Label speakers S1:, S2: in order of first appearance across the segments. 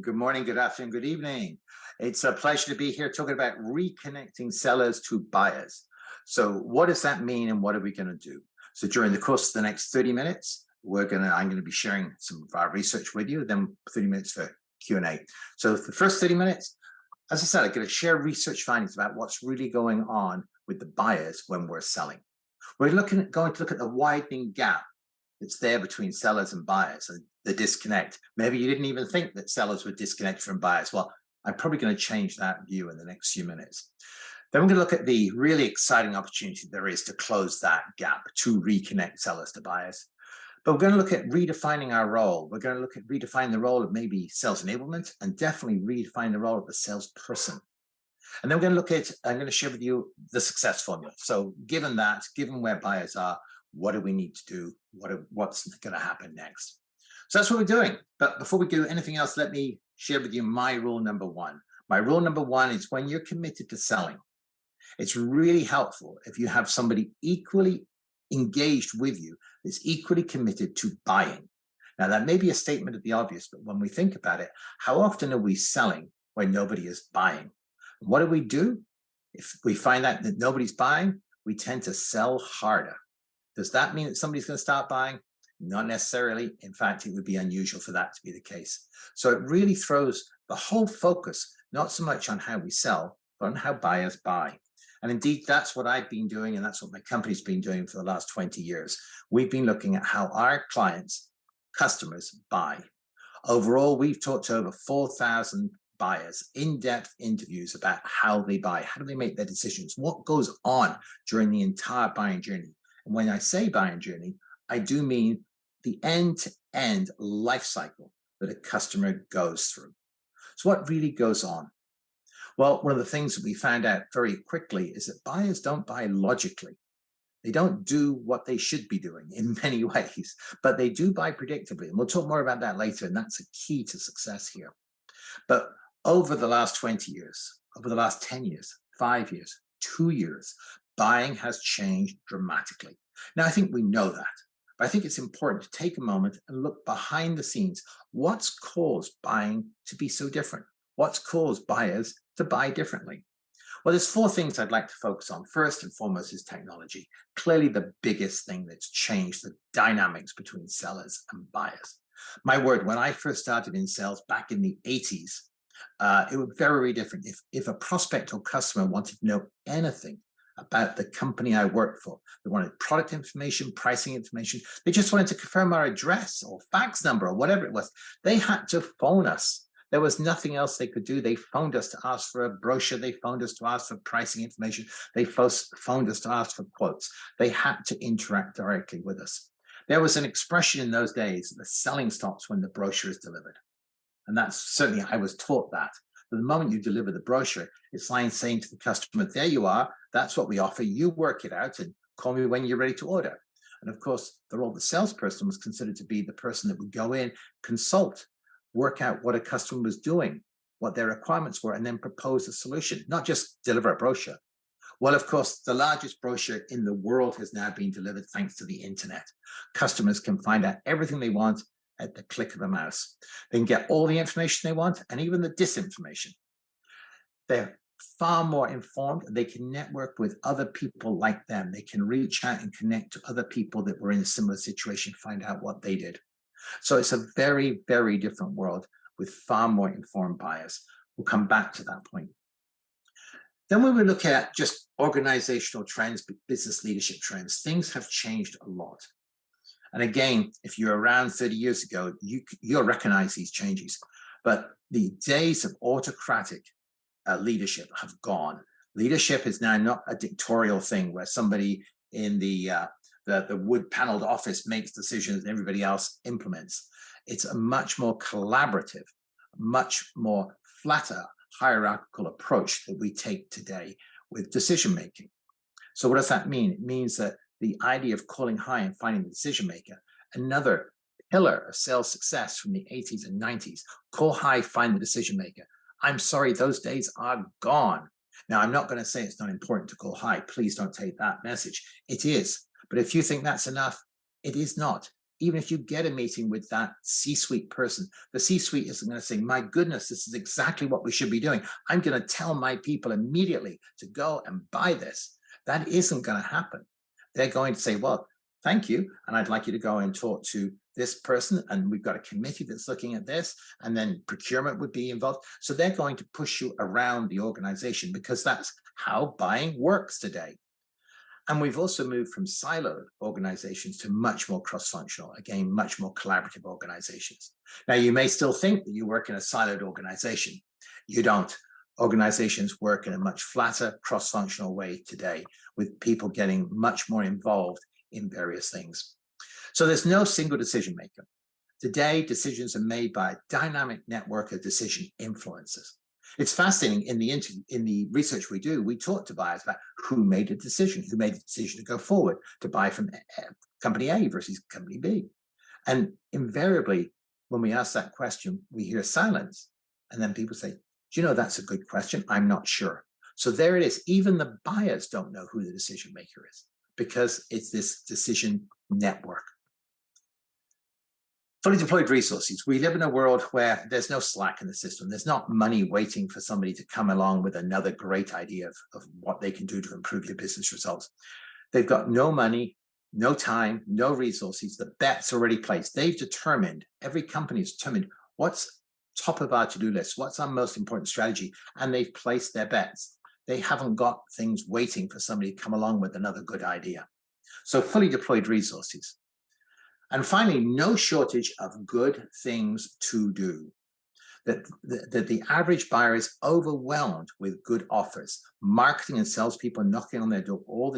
S1: Good morning, good afternoon, good evening. It's a pleasure to be here talking about reconnecting sellers to buyers. So what does that mean and what are we going to do? So during the course of the next 30 minutes, I'm going to be sharing some of our research with you, then 30 minutes for Q&A. So the first 30 minutes, as I said, I'm going to share research findings about what's really going on with the buyers when we're selling. We're going to look at the widening gap that's there between sellers and buyers, and the disconnect. Maybe you didn't even think that sellers were disconnected from buyers. Well, I'm probably going to change that view in the next few minutes. Then we're going to look at the really exciting opportunity there is to close that gap, to reconnect sellers to buyers. But we're going to look at redefining our role. We're going to look at redefining the role of maybe sales enablement and definitely redefine the role of the salesperson. And then we're going to look at, I'm going to share with you the success formula. So given that, given where buyers are, what do we need to do? What's going to happen next? So that's what we're doing. But before we do anything else, let me share with you my rule number one. My rule number one is when you're committed to selling, it's really helpful if you have somebody equally engaged with you that's equally committed to buying. Now, that may be a statement of the obvious, but when we think about it, how often are we selling when nobody is buying? What do? If we find out that nobody's buying, we tend to sell harder. Does that mean that somebody's going to start buying? Not necessarily. In fact, it would be unusual for that to be the case. So it really throws the whole focus, not so much on how we sell, but on how buyers buy. And indeed, that's what I've been doing, and that's what my company's been doing for the last 20 years. We've been looking at how our clients, customers, buy. Overall, we've talked to over 4,000 buyers, in-depth interviews about how they buy, how do they make their decisions, what goes on during the entire buying journey. And when I say buying journey, I do mean the end-to-end life cycle that a customer goes through. So what really goes on? Well, one of the things that we found out very quickly is that buyers don't buy logically. They don't do what they should be doing in many ways, but they do buy predictably. And we'll talk more about that later, and that's a key to success here. But over the last 20 years, over the last 10 years, 5 years, 2 years, buying has changed dramatically. Now, I think we know that, but I think it's important to take a moment and look behind the scenes. What's caused buying to be so different? What's caused buyers to buy differently? Well, there's 4 things I'd like to focus on. First and foremost is technology. Clearly the biggest thing that's changed the dynamics between sellers and buyers. My word, when I first started in sales back in the 80s, it was very different. If a prospect or customer wanted to know anything about the company I worked for, they wanted product information, pricing information, they just wanted to confirm our address or fax number or whatever it was, they had to phone us. There was nothing else they could do. They phoned us to ask for a brochure. They phoned us to ask for pricing information. They phoned us to ask for quotes. They had to interact directly with us. There was an expression in those days that selling stops when the brochure is delivered. And that's certainly, I was taught that. But the moment you deliver the brochure, it's like saying to the customer, there you are, that's what we offer, you work it out and call me when you're ready to order. And of course, the role of the salesperson was considered to be the person that would go in, consult, work out what a customer was doing, what their requirements were, and then propose a solution, not just deliver a brochure. Well, of course, the largest brochure in the world has now been delivered thanks to the internet. Customers can find out everything they want at the click of a mouse. They can get all the information they want and even the disinformation. They're far more informed. They can network with other people like them. They can reach out and connect to other people that were in a similar situation, find out what they did. So it's a very, very different world with far more informed buyers. We'll come back to that point. Then when we look at just organizational trends, business leadership trends, things have changed a lot. And again, if you're around 30 years ago, you'll recognize these changes. But the days of autocratic leadership have gone. Leadership is now not a dictatorial thing where somebody in the wood-paneled office makes decisions and everybody else implements. It's a much more collaborative, much more flatter hierarchical approach that we take today with decision-making. So what does that mean? It means that the idea of calling high and finding the decision maker, another pillar of sales success from the 80s and 90s, call high, find the decision maker. I'm sorry, those days are gone. Now, I'm not going to say it's not important to call high. Please don't take that message. It is. But if you think that's enough, it is not. even if you get a meeting with that C-suite person, the C-suite isn't going to say, my goodness, this is exactly what we should be doing. I'm going to tell my people immediately to go and buy this. That isn't going to happen. They're going to say, well, thank you. And I'd like you to go and talk to this person. And we've got a committee that's looking at this. And then procurement would be involved. So they're going to push you around the organization because that's how buying works today. And we've also moved from siloed organizations to much more cross-functional, again, much more collaborative organizations. Now, you may still think that you work in a siloed organization. You don't. Organizations work in a much flatter, cross-functional way today, with people getting much more involved in various things. So there's no single decision maker. Today, decisions are made by a dynamic network of decision influencers. It's fascinating, in the research we do, we talk to buyers about who made a decision, who made the decision to go forward to buy from company A versus company B. And invariably, when we ask that question, we hear silence. And then people say, do you know, that's a good question. I'm not sure. So there it is. Even the buyers don't know who the decision maker is because it's this decision network. Fully deployed resources. We live in a world where there's no slack in the system. There's not money waiting for somebody to come along with another great idea of what they can do to improve your business results. They've got no money, no time, no resources. The bet's already placed. They've determined, every company has determined what's top of our to-do list, what's our most important strategy, and they've placed their bets. They haven't got things waiting for somebody to come along with another good idea. So fully deployed resources. And finally, no shortage of good things to do. That the average buyer is overwhelmed with good offers. Marketing and salespeople knocking on their door all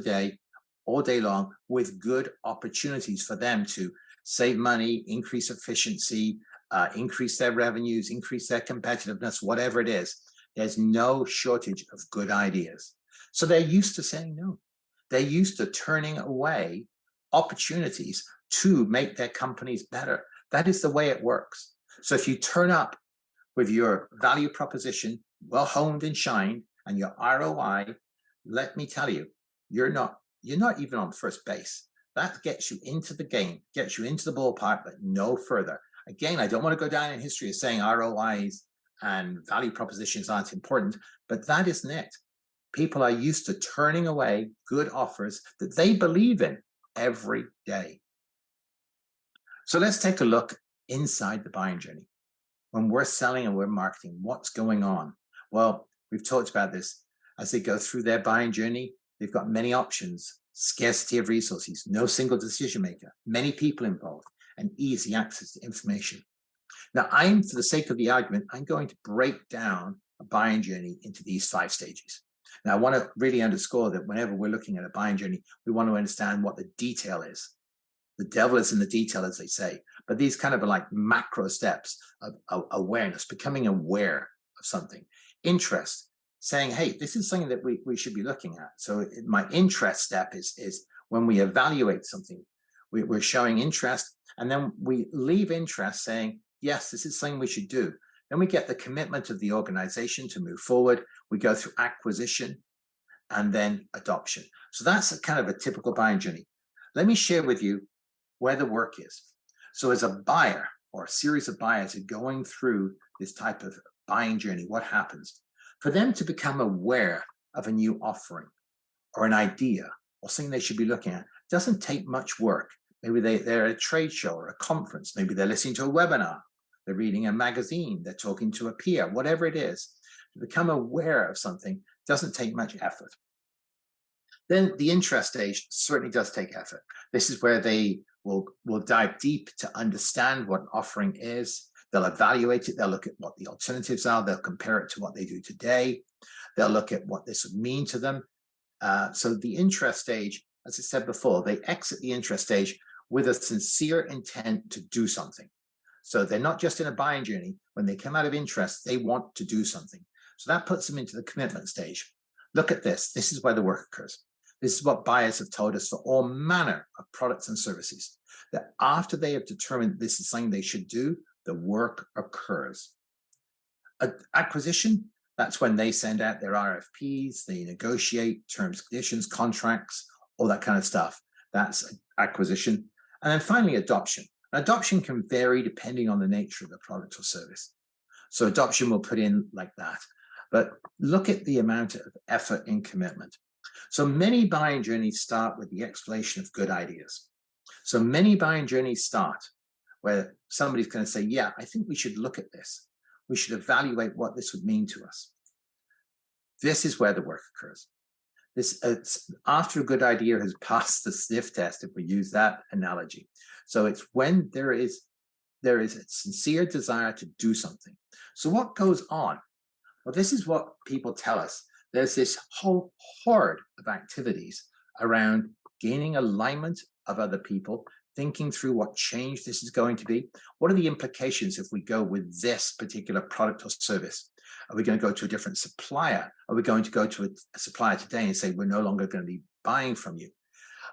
S1: day long with good opportunities for them to save money, increase efficiency, increase their revenues, increase their competitiveness, whatever it is. There's no shortage of good ideas. So they're used to saying no. They're used to turning away opportunities to make their companies better. That is the way it works. So if you turn up with your value proposition, well honed and shined, and your ROI, let me tell you, you're not even on first base. That gets you into the game, gets you into the ballpark, but no further. Again, I don't want to go down in history as saying ROIs and value propositions aren't important, but that isn't it. People are used to turning away good offers that they believe in every day. So let's take a look inside the buying journey. When we're selling and we're marketing, what's going on? Well, we've talked about this. As they go through their buying journey, they've got many options, scarcity of resources, no single decision maker, many people involved, and easy access to information. Now, for the sake of the argument, I'm going to break down a buying journey into these 5 stages. Now, I want to really underscore that whenever we're looking at a buying journey, we want to understand what the detail is. The devil is in the detail, as they say. But these kind of are like macro steps of awareness, becoming aware of something. Interest, saying, hey, this is something that we should be looking at. So my interest step is when we evaluate something, we're showing interest, and then we leave interest saying, yes, this is something we should do. Then we get the commitment of the organization to move forward. We go through acquisition and then adoption. So that's kind of a typical buying journey. Let me share with you where the work is. So as a buyer or a series of buyers are going through this type of buying journey, what happens? For them to become aware of a new offering or an idea or something they should be looking at doesn't take much work. Maybe they're at a trade show or a conference. Maybe they're listening to a webinar. They're reading a magazine. They're talking to a peer, whatever it is. To become aware of something doesn't take much effort. Then the interest stage certainly does take effort. This is where they will dive deep to understand what an offering is. They'll evaluate it. They'll look at what the alternatives are. They'll compare it to what they do today. They'll look at what this would mean to them. So the interest stage, as I said before, they exit the interest stage with a sincere intent to do something. So they're not just in a buying journey. When they come out of interest, they want to do something. So that puts them into the commitment stage. Look at this. This is where the work occurs. This is what buyers have told us for all manner of products and services, that after they have determined this is something they should do, the work occurs. Acquisition, that's when they send out their RFPs, they negotiate terms, conditions, contracts, all that kind of stuff. That's acquisition. And then finally, adoption. Adoption can vary depending on the nature of the product or service. So adoption will put in like that. But look at the amount of effort and commitment. So many buying journeys start with the exploration of good ideas. So many buying journeys start where somebody's going to say, yeah, I think we should look at this. We should evaluate what this would mean to us. This is where the work occurs. It's after a good idea has passed the sniff test, if we use that analogy. So it's when there is a sincere desire to do something. So what goes on? Well, this is what people tell us. There's this whole horde of activities around gaining alignment of other people, thinking through what change this is going to be. What are the implications if we go with this particular product or service? Are we going to go to a different supplier? Are we going to go to a supplier today and say, we're no longer going to be buying from you?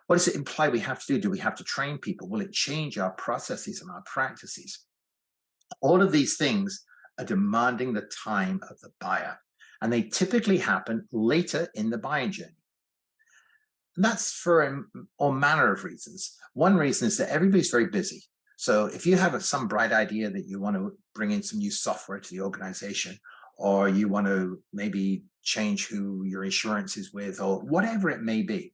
S1: What does it imply we have to do? Do we have to train people? Will it change our processes and our practices? All of these things are demanding the time of the buyer, and they typically happen later in the buying journey. And that's for all manner of reasons. One reason is that everybody's very busy. So if you have some bright idea that you want to bring in some new software to the organization, or you want to maybe change who your insurance is with, or whatever it may be,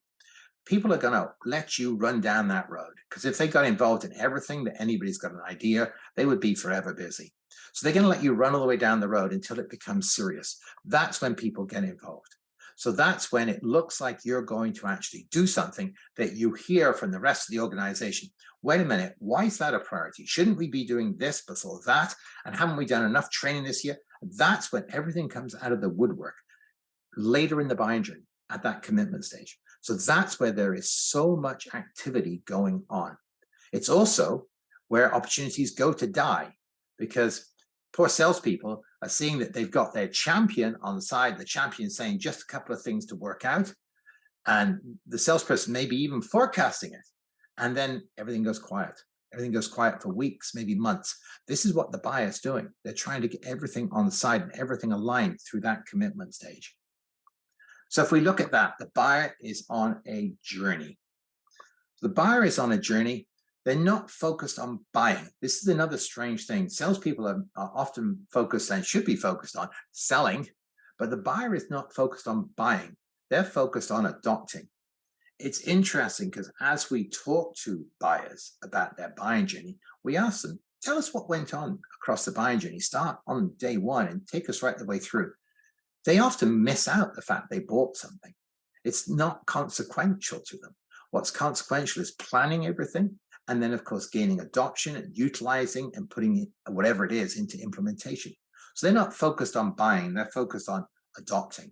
S1: people are going to let you run down that road. Because if they got involved in everything that anybody's got an idea, they would be forever busy. So they're going to let you run all the way down the road until it becomes serious. That's when people get involved. So that's when it looks like you're going to actually do something that you hear from the rest of the organization. Wait a minute, why is that a priority? Shouldn't we be doing this before that? And haven't we done enough training this year? That's when everything comes out of the woodwork later in the buying journey at that commitment stage. So that's where there is so much activity going on. It's also where opportunities go to die, because poor salespeople are seeing that they've got their champion on the side, the champion saying just a couple of things to work out, and the salesperson may be even forecasting it, and then everything goes quiet. Everything goes quiet for weeks, maybe months. This is what the buyer's doing. They're trying to get everything on the side and everything aligned through that commitment stage. So if we look at that, the buyer is on a journey. The buyer is on a journey. They're not focused on buying. This is another strange thing. Salespeople are often focused and should be focused on selling, but the buyer is not focused on buying. They're focused on adopting. It's interesting because as we talk to buyers about their buying journey, we ask them, tell us what went on across the buying journey. Start on day one and take us right the way through. They often miss out the fact they bought something. It's not consequential to them. What's consequential is planning everything, and then, of course, gaining adoption and utilizing and putting it, whatever it is, into implementation. So they're not focused on buying, they're focused on adopting.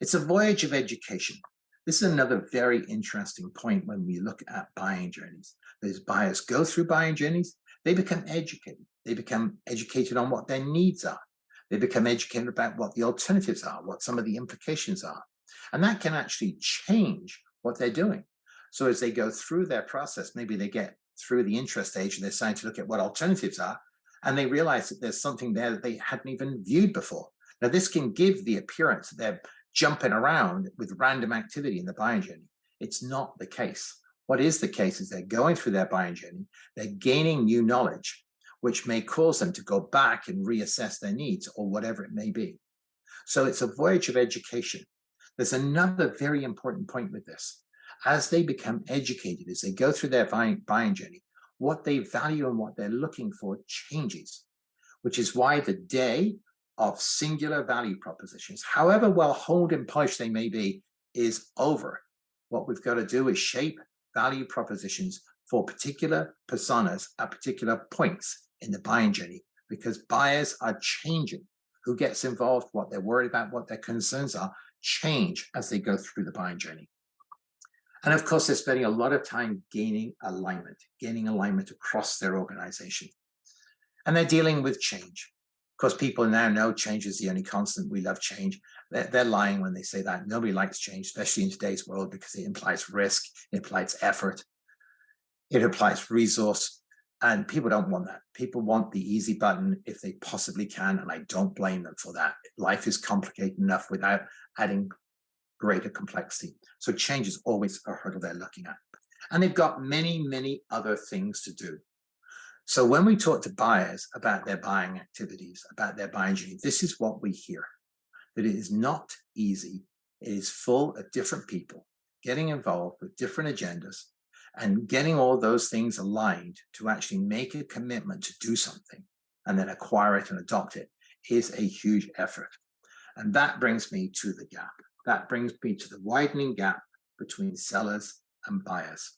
S1: It's a voyage of education. This is another very interesting point when we look at buying journeys. Those buyers go through buying journeys, they become educated. They become educated on what their needs are. They become educated about what the alternatives are, what some of the implications are. And that can actually change what they're doing. So as they go through their process, maybe they get through the interest stage and they're starting to look at what alternatives are, and they realize that there's something there that they hadn't even viewed before. Now, this can give the appearance that they're jumping around with random activity in the buying journey. It's not the case. What is the case is they're going through their buying journey, they're gaining new knowledge, which may cause them to go back and reassess their needs or whatever it may be. So it's a voyage of education. There's another very important point with this. As they become educated, as they go through their buying journey, what they value and what they're looking for changes, which is why the day of singular value propositions, however well honed and polished they may be, is over. What we've got to do is shape value propositions for particular personas at particular points in the buying journey, because buyers are changing. Who gets involved, what they're worried about, what their concerns are, change as they go through the buying journey. And of course, they're spending a lot of time gaining alignment across their organization. And they're dealing with change. Of course, people now know change is the only constant. We love change. They're lying when they say that. Nobody likes change, especially in today's world, because it implies risk, it implies effort, it implies resource, and people don't want that. People want the easy button if they possibly can, and I don't blame them for that. Life is complicated enough without adding greater complexity. So change is always a hurdle they're looking at. And they've got many, many other things to do. So when we talk to buyers about their buying activities, about their buying journey, this is what we hear, that it is not easy. It is full of different people getting involved with different agendas and getting all those things aligned to actually make a commitment to do something and then acquire it and adopt it is a huge effort. And that brings me to the gap. That brings me to the widening gap between sellers and buyers.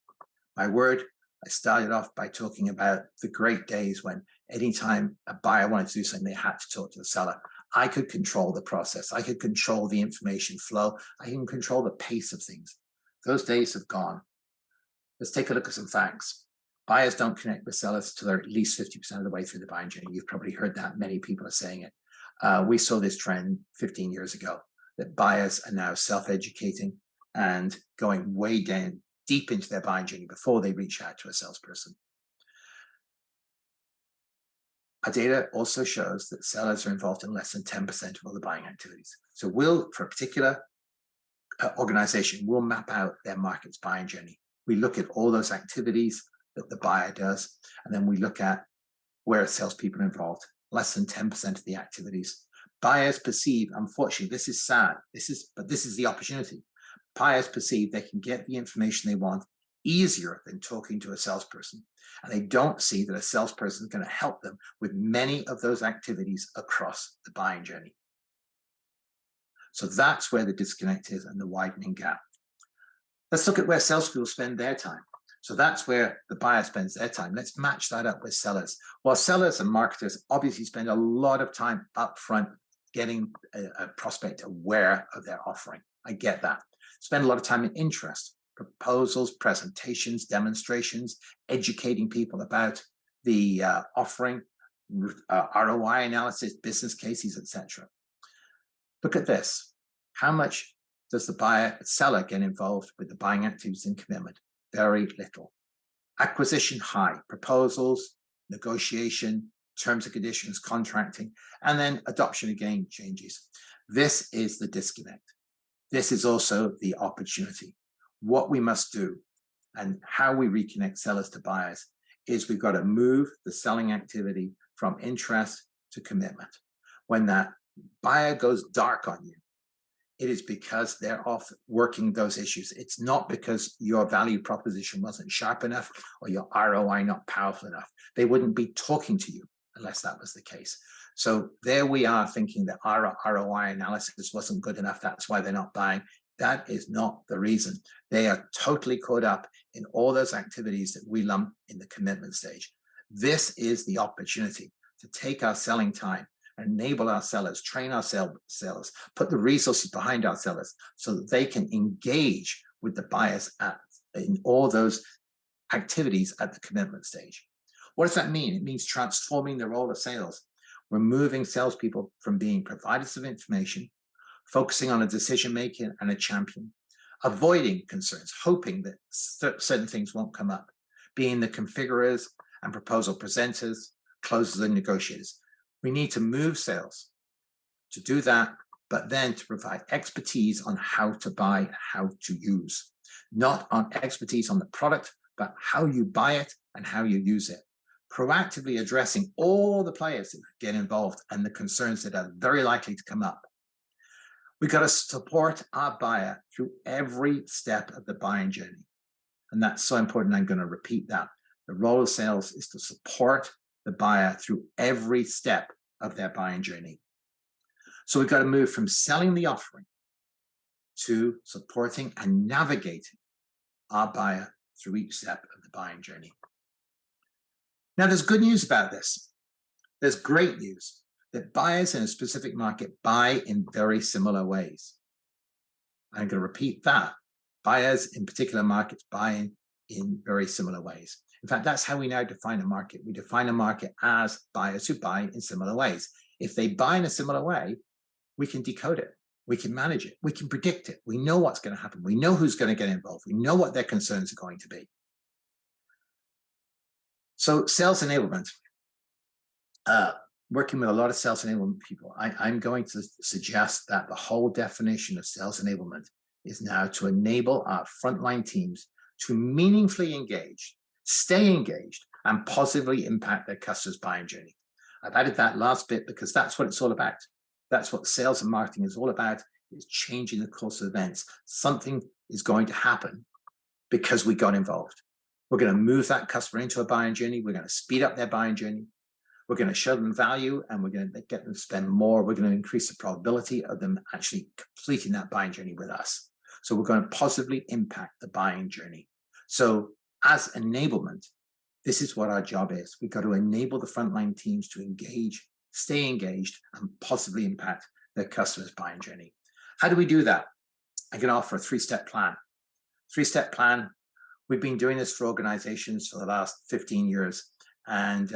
S1: My word, I started off by talking about the great days when anytime a buyer wanted to do something, they had to talk to the seller. I could control the process. I could control the information flow. I can control the pace of things. Those days have gone. Let's take a look at some facts. Buyers don't connect with sellers till they're at least 50% of the way through the buying journey. You've probably heard that. Many people are saying it. We saw this trend 15 years ago, that buyers are now self-educating and going way down deep into their buying journey before they reach out to a salesperson. Our data also shows that sellers are involved in less than 10% of all the buying activities. So for a particular organization, we'll map out their market's buying journey. We look at all those activities that the buyer does, and then we look at where salespeople are involved. Less than 10% of the activities. Buyers perceive, unfortunately, this is sad, but this is the opportunity. Buyers perceive they can get the information they want easier than talking to a salesperson. And they don't see that a salesperson is going to help them with many of those activities across the buying journey. So that's where the disconnect is and the widening gap. Let's look at where salespeople spend their time. So that's where the buyer spends their time. Let's match that up with sellers. While sellers and marketers obviously spend a lot of time up front getting a prospect aware of their offering. I get that. Spend a lot of time in interest, proposals, presentations, demonstrations, educating people about the offering, ROI analysis, business cases, etc. Look at this. How much does the seller get involved with the buying activities and commitment? Very little. Acquisition high, proposals, negotiation, terms and conditions, contracting, and then adoption again changes. This is the disconnect. This is also the opportunity. What we must do and how we reconnect sellers to buyers is we've got to move the selling activity from interest to commitment. When that buyer goes dark on you, it is because they're off working those issues. It's not because your value proposition wasn't sharp enough or your ROI not powerful enough. They wouldn't be talking to you unless that was the case. So there we are thinking that our ROI analysis wasn't good enough. That's why they're not buying. That is not the reason. They are totally caught up in all those activities that we lump in the commitment stage. This is the opportunity to take our selling time, enable our sellers, train our sellers, put the resources behind our sellers so that they can engage with the buyers in all those activities at the commitment stage. What does that mean? It means transforming the role of sales. We're moving salespeople from being providers of information, focusing on a decision maker and a champion, avoiding concerns, hoping that certain things won't come up, being the configurers and proposal presenters, closers and negotiators. We need to move sales to do that, but then to provide expertise on how to buy and how to use, not on expertise on the product, but how you buy it and how you use it. Proactively addressing all the players that get involved and the concerns that are very likely to come up. We've got to support our buyer through every step of the buying journey. And that's so important. I'm going to repeat that. The role of sales is to support the buyer through every step of their buying journey. So we've got to move from selling the offering to supporting and navigating our buyer through each step of the buying journey. Now, there's good news about this. There's great news that buyers in a specific market buy in very similar ways. I'm going to repeat that. Buyers in particular markets buy in very similar ways. In fact, that's how we now define a market. We define a market as buyers who buy in similar ways. If they buy in a similar way, we can decode it. We can manage it. We can predict it. We know what's going to happen. We know who's going to get involved. We know what their concerns are going to be. So sales enablement, working with a lot of sales enablement people, I'm going to suggest that the whole definition of sales enablement is now to enable our frontline teams to meaningfully engage, stay engaged, and positively impact their customers' buying journey. I've added that last bit because that's what it's all about. That's what sales and marketing is all about, is changing the course of events. Something is going to happen because we got involved. We're going to move that customer into a buying journey. We're going to speed up their buying journey. We're going to show them value, and we're going to get them to spend more. We're going to increase the probability of them actually completing that buying journey with us. So we're going to positively impact the buying journey. So as enablement, this is what our job is. We've got to enable the frontline teams to engage, stay engaged, and positively impact their customers' buying journey. How do we do that? I can offer a three-step plan. Three-step plan. We've been doing this for organizations for the last 15 years. And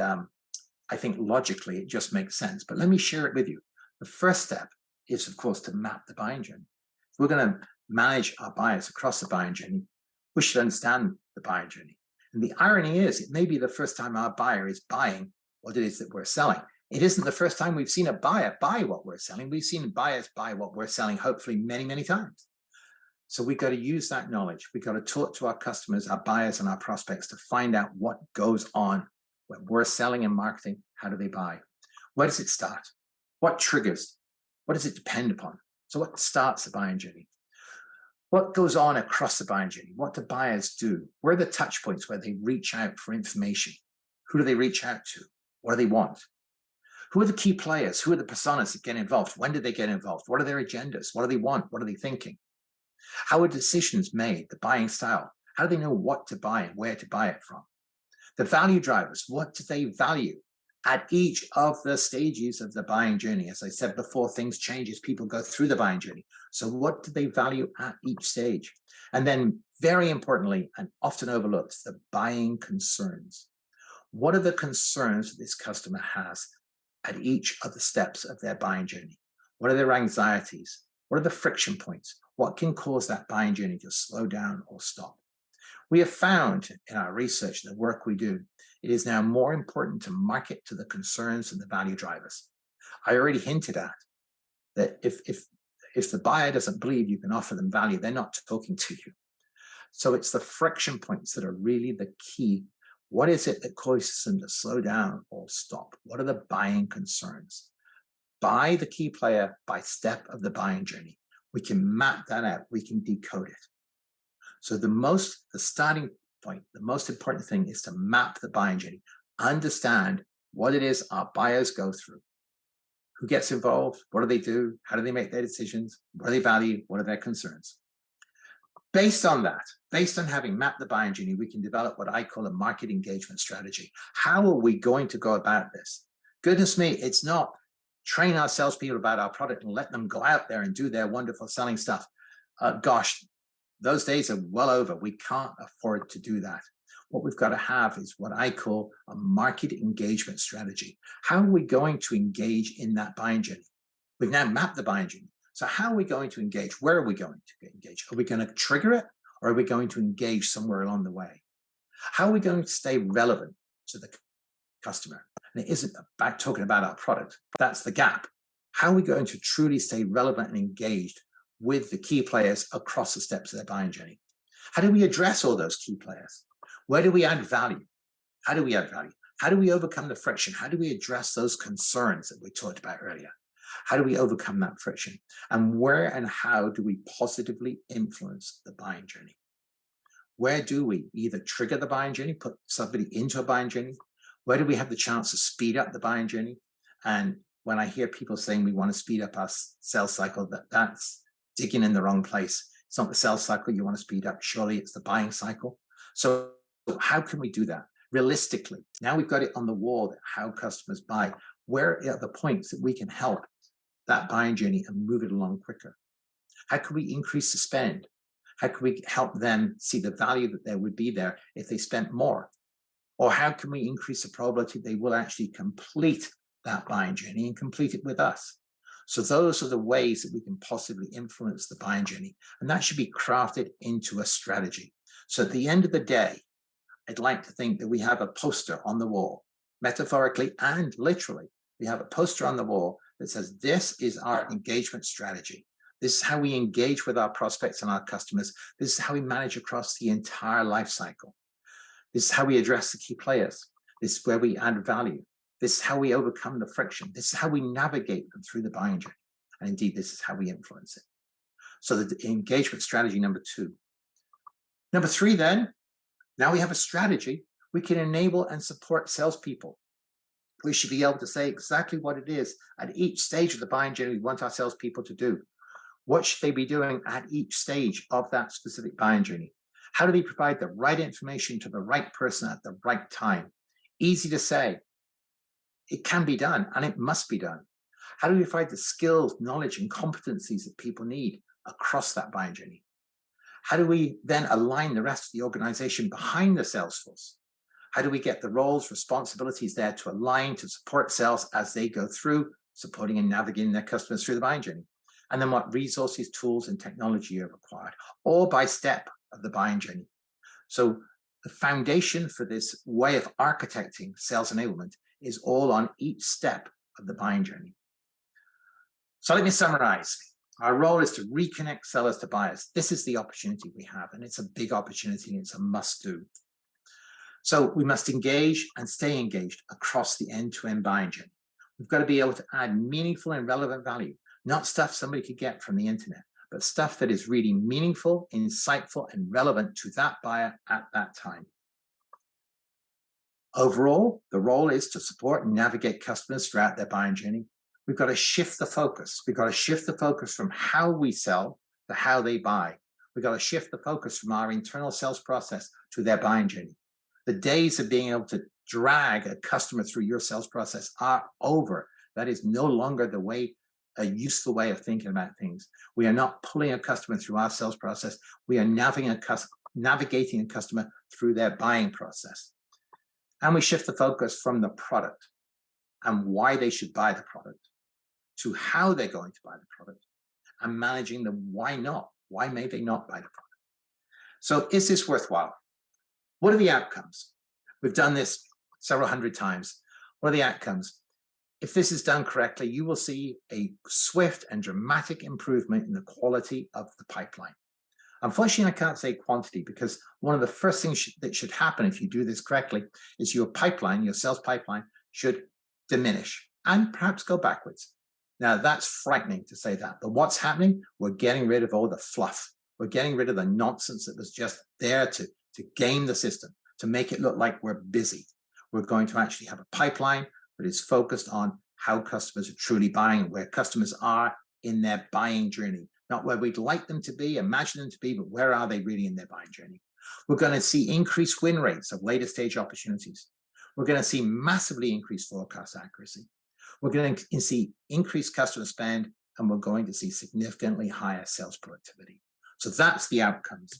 S1: I think logically it just makes sense. But let me share it with you. The first step is, of course, to map the buying journey. If we're going to manage our buyers across the buying journey, we should understand the buying journey. And the irony is, it may be the first time our buyer is buying what it is that we're selling. It isn't the first time we've seen a buyer buy what we're selling. We've seen buyers buy what we're selling, hopefully many, many times. So we've got to use that knowledge. We've got to talk to our customers, our buyers, and our prospects to find out what goes on when we're selling and marketing. How do they buy? Where does it start? What triggers? What does it depend upon? So what starts the buying journey? What goes on across the buying journey? What do buyers do? Where are the touch points where they reach out for information? Who do they reach out to? What do they want? Who are the key players? Who are the personas that get involved? When do they get involved? What are their agendas? What do they want? What are they thinking? How are decisions made? The buying style. How do they know what to buy and where to buy it from? The value drivers. What do they value at each of the stages of the buying journey? As I said before, things change as people go through the buying journey. So what do they value at each stage? And then very importantly, and often overlooked, the buying concerns. What are the concerns that this customer has at each of the steps of their buying journey? What are their anxieties? What are the friction points? What can cause that buying journey to slow down or stop? We have found in our research, the work we do, it is now more important to market to the concerns and the value drivers. I already hinted at that if the buyer doesn't believe you can offer them value, they're not talking to you. So it's the friction points that are really the key. What is it that causes them to slow down or stop? What are the buying concerns? By the key player, by step of the buying journey, we can map that out. We can decode it. So the starting point, the most important thing is to map the buying journey, understand what it is our buyers go through, who gets involved, what do they do, how do they make their decisions, what do they value, what are their concerns. Based on that, based on having mapped the buying journey, we can develop what I call a market engagement strategy. How are we going to go about this? Goodness me, it's not train our salespeople about our product and let them go out there and do their wonderful selling stuff. Gosh, those days are well over. We can't afford to do that. What we've got to have is what I call a market engagement strategy. How are we going to engage in that buying journey? We've now mapped the buying journey. So how are we going to engage? Where are we going to engage? Are we going to trigger it, or are we going to engage somewhere along the way? How are we going to stay relevant to the customer? And it isn't about talking about our product. That's the gap. How are we going to truly stay relevant and engaged with the key players across the steps of their buying journey? How do we address all those key players? Where do we add value? How do we add value? How do we overcome the friction? How do we address those concerns that we talked about earlier? How do we overcome that friction? And where and how do we positively influence the buying journey? Where do we either trigger the buying journey, put somebody into a buying journey? Where do we have the chance to speed up the buying journey? And when I hear people saying we want to speed up our sales cycle, that's digging in the wrong place. It's not the sales cycle you want to speed up. Surely it's the buying cycle. So how can we do that? Realistically, now we've got it on the wall, that how customers buy. Where are the points that we can help that buying journey and move it along quicker? How can we increase the spend? How can we help them see the value that there would be there if they spent more? Or how can we increase the probability they will actually complete that buying journey and complete it with us? So those are the ways that we can possibly influence the buying journey. And that should be crafted into a strategy. So at the end of the day, I'd like to think that we have a poster on the wall, metaphorically and literally. We have a poster on the wall that says, this is our engagement strategy. This is how we engage with our prospects and our customers. This is how we manage across the entire life cycle. This is how we address the key players. This is where we add value. This is how we overcome the friction. This is how we navigate them through the buying journey. And indeed, this is how we influence it. So the engagement strategy number 2. Number 3, then, now we have a strategy. We can enable and support salespeople. We should be able to say exactly what it is at each stage of the buying journey we want our salespeople to do. What should they be doing at each stage of that specific buying journey? How do they provide the right information to the right person at the right time? Easy to say. It can be done, and it must be done. How do we provide the skills, knowledge, and competencies that people need across that buying journey? How do we then align the rest of the organization behind the sales force? How do we get the roles, responsibilities there to align to support sales as they go through supporting and navigating their customers through the buying journey? And then what resources, tools, and technology are required, all by step of the buying journey. So the foundation for this way of architecting sales enablement is all on each step of the buying journey. So let me summarize. Our role is to reconnect sellers to buyers. This is the opportunity we have, and it's a big opportunity, and it's a must-do. So we must engage and stay engaged across the end-to-end buying journey. We've got to be able to add meaningful and relevant value, not stuff somebody could get from the internet, but stuff that is really meaningful, insightful, and relevant to that buyer at that time. Overall, the role is to support and navigate customers throughout their buying journey. We've got to shift the focus. We've got to shift the focus from how we sell to how they buy. We've got to shift the focus from our internal sales process to their buying journey. The days of being able to drag a customer through your sales process are over. That is no longer a useful way of thinking about things. We are not pulling a customer through our sales process. We are navigating a customer through their buying process. And we shift the focus from the product and why they should buy the product to how they're going to buy the product and managing the why not. Why may they not buy the product? So is this worthwhile? What are the outcomes? We've done this several hundred times. What are the outcomes? If this is done correctly, you will see a swift and dramatic improvement in the quality of the pipeline. Unfortunately, I can't say quantity, because one of the first things that should happen if you do this correctly is your pipeline, your sales pipeline, should diminish and perhaps go backwards. Now, that's frightening to say that, but what's happening? We're getting rid of all the fluff. We're getting rid of the nonsense that was just there to game the system, to make it look like we're busy. We're going to actually have a pipeline that is focused on how customers are truly buying and where customers are in their buying journey. Not where we'd like them to be, imagine them to be, but where are they really in their buying journey? We're going to see increased win rates of later stage opportunities. We're going to see massively increased forecast accuracy. We're going to see increased customer spend, and we're going to see significantly higher sales productivity. So that's the outcomes.